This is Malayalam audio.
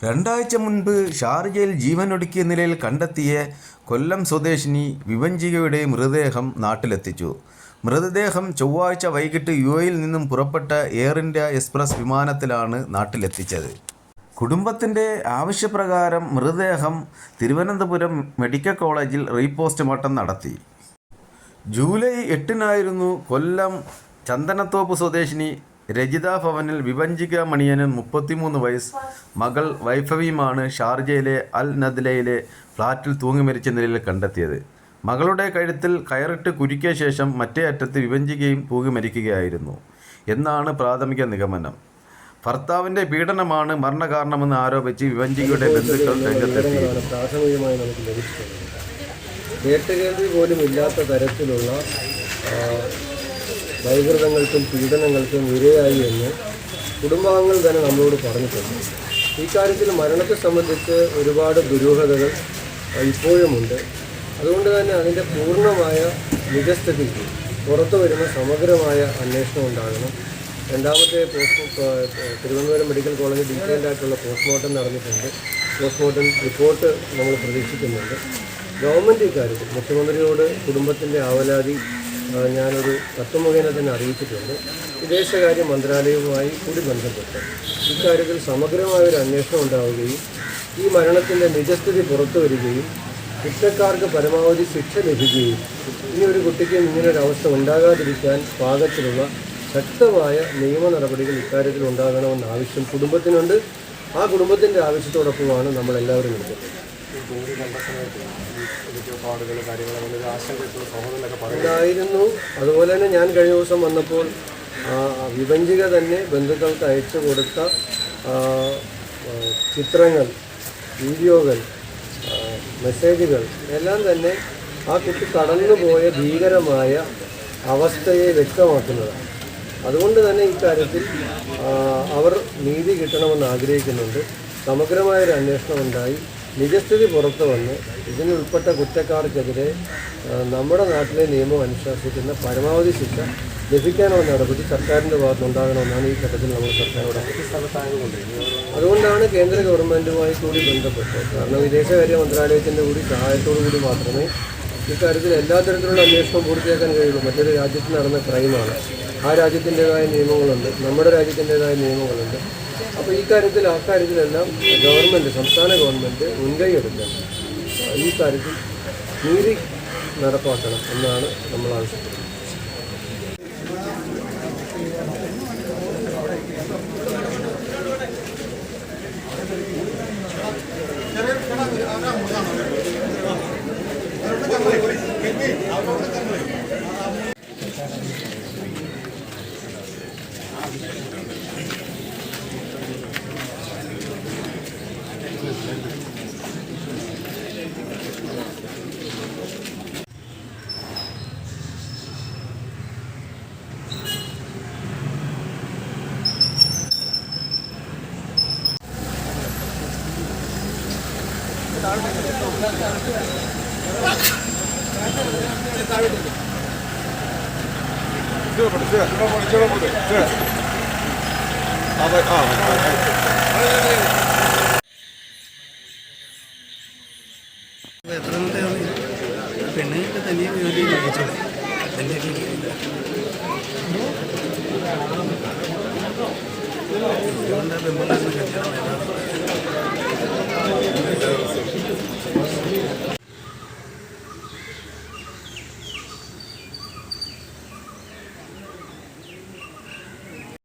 രണ്ടാഴ്ച മുൻപ് ഷാർജയിൽ ജീവനൊടുക്കിയ നിലയിൽ കണ്ടെത്തിയ കൊല്ലം സ്വദേശിനി വിഭഞ്ചികയുടെ മൃതദേഹം നാട്ടിലെത്തിച്ചു. മൃതദേഹം ചൊവ്വാഴ്ച വൈകിട്ട് യുഎഇയിൽ നിന്നും പുറപ്പെട്ട എയർ ഇന്ത്യ എക്സ്പ്രസ് വിമാനത്തിലാണ് നാട്ടിലെത്തിച്ചത്. കുടുംബത്തിൻ്റെ ആവശ്യപ്രകാരം മൃതദേഹം തിരുവനന്തപുരം മെഡിക്കൽ കോളേജിൽ റീപോസ്റ്റ്മോർട്ടം നടത്തി. ജൂലൈ 8-നായിരുന്നു കൊല്ലം ചന്ദനത്തോപ്പ് സ്വദേശിനി രജിത ഭവനിൽ വിഭഞ്ചിക മണിയനും 33 വയസ്സ് മകൾ വൈഫവിയുമാണ് ഷാർജയിലെ അൽ നദ്ലയിലെ ഫ്ളാറ്റിൽ തൂങ്ങിമരിച്ച നിലയിൽ കണ്ടെത്തിയത്. മകളുടെ കഴുത്തിൽ കയറിട്ട് കുരുക്കിയ ശേഷം മറ്റേ അറ്റത്ത് വിഭഞ്ചികയും തൂങ്ങിമരിക്കുകയായിരുന്നു എന്നാണ് പ്രാഥമിക നിഗമനം. ഭർത്താവിൻ്റെ പീഡനമാണ് മരണകാരണമെന്ന് ആരോപിച്ച് വിഭഞ്ചികയുടെ ബന്ധുക്കൾ രംഗത്തെത്തിയിരുന്നു. പ്രാഥമികമായി നമുക്ക് ലഭിച്ചിട്ടുണ്ട്. കേട്ടുകേൾവി പോലും ഇല്ലാത്ത തരത്തിലുള്ള വൈകൃതങ്ങൾക്കും പീഡനങ്ങൾക്കും ഇരയായി എന്ന് കുടുംബാംഗങ്ങൾ തന്നെ നമ്മളോട് പറഞ്ഞിട്ടുണ്ട്. ഈ കാര്യത്തിൽ മരണത്തെ സംബന്ധിച്ച് ഒരുപാട് ദുരൂഹതകൾ ഇപ്പോഴുമുണ്ട്. അതുകൊണ്ട് തന്നെ അതിൻ്റെ പൂർണ്ണമായ നിജസ്ഥിതിക്ക് പുറത്തു വരുന്ന സമഗ്രമായ അന്വേഷണം ഉണ്ടാകണം. രണ്ടാമത്തെ തിരുവനന്തപുരം മെഡിക്കൽ കോളേജിൽ ഡീറ്റെയിൽഡ് ആയിട്ടുള്ള പോസ്റ്റ്മോർട്ടം നടന്നിട്ടുണ്ട്. പോസ്റ്റ്മോർട്ടം റിപ്പോർട്ട് നമ്മൾ പ്രതീക്ഷിക്കുന്നുണ്ട്. ഗവൺമെൻറ് ഇക്കാര്യത്തിൽ മുഖ്യമന്ത്രിയോട് കുടുംബത്തിൻ്റെ ആവലാതി ഞാനൊരു കത്ത് മുഖേന തന്നെ അറിയിച്ചിട്ടുണ്ട്. വിദേശകാര്യ മന്ത്രാലയവുമായി കൂടി ബന്ധപ്പെട്ട് ഇക്കാര്യത്തിൽ സമഗ്രമായൊരു അന്വേഷണം ഉണ്ടാവുകയും ഈ മരണത്തിൻ്റെ നിജസ്ഥിതി പുറത്തു വരികയും കുറ്റക്കാർക്ക് പരമാവധി ശിക്ഷ ലഭിക്കുകയും ഇനി ഒരു കുട്ടിക്കും ഇങ്ങനൊരവസ്ഥ ഉണ്ടാകാതിരിക്കാൻ പാകത്തിലുള്ള ശക്തമായ നിയമ നടപടികൾ ഇക്കാര്യത്തിൽ ഉണ്ടാകണമെന്ന ആവശ്യം കുടുംബത്തിനുണ്ട്. ആ കുടുംബത്തിൻ്റെ ആവശ്യത്തോടൊപ്പമാണ് നമ്മളെല്ലാവരും എടുക്കുന്നത്. ഉണ്ടായിരുന്നു. അതുപോലെ തന്നെ ഞാൻ കഴിഞ്ഞ ദിവസം വന്നപ്പോൾ വിഭഞ്ചിക തന്നെ ബന്ധുക്കൾക്ക് അയച്ചു കൊടുത്ത ചിത്രങ്ങൾ, വീഡിയോകൾ, മെസ്സേജുകൾ എല്ലാം തന്നെ ആ കുട്ടി കടന്നുപോയ ഭീകരമായ അവസ്ഥയെ വ്യക്തമാക്കുന്നതാണ്. അതുകൊണ്ട് തന്നെ ഇക്കാര്യത്തിൽ അവർ നീതി കിട്ടണമെന്ന് ആഗ്രഹിക്കുന്നുണ്ട്. സമഗ്രമായൊരു അന്വേഷണം ഉണ്ടായി നിജസ്ഥിതി പുറത്തു വന്ന് ഇതിനുൾപ്പെട്ട കുറ്റക്കാർക്കെതിരെ നമ്മുടെ നാട്ടിലെ നിയമം അനുശാസിക്കുന്ന പരമാവധി ശിക്ഷ ലഭിക്കാനുള്ള നടപടി സർക്കാരിൻ്റെ ഭാഗത്തുനിന്നുണ്ടാകണമെന്നാണ് ഈ ഘട്ടത്തിൽ നമ്മൾ സർക്കാരോട്. അതുകൊണ്ടാണ് കേന്ദ്ര ഗവൺമെൻറ്റുമായി കൂടി ബന്ധപ്പെട്ട്, കാരണം വിദേശകാര്യ മന്ത്രാലയത്തിൻ്റെ കൂടി സഹായത്തോടു കൂടി മാത്രമേ ഇക്കാര്യത്തിൽ എല്ലാ തരത്തിലുള്ള അന്വേഷണം പൂർത്തിയാക്കാൻ കഴിയുള്ളൂ. മറ്റൊരു രാജ്യത്ത് നടന്ന ക്രൈമാണ്. ആ രാജ്യത്തിൻ്റേതായ നിയമങ്ങളുണ്ട്, നമ്മുടെ രാജ്യത്തിൻ്റേതായ നിയമങ്ങളുണ്ട്. അപ്പോൾ ഈ കാര്യത്തിൽ അക്കാര്യത്തിലെല്ലാം ഗവൺമെൻറ്, സംസ്ഥാന ഗവൺമെൻറ് മുൻകൈയെടുക്കണം. ഈ കാര്യത്തിൽ നീതി നടപ്പാക്കണം എന്നാണ് നമ്മൾ ആവശ്യപ്പെടുന്നത്. പെണ്ണുങ്ങൾക്ക് തന്നെ ജോലി ലഭിച്ചോളൂ. എൻ്റെ അതുകൊണ്ട് പെൺപിള്ളേരുടെ കല്യാണം വേണം.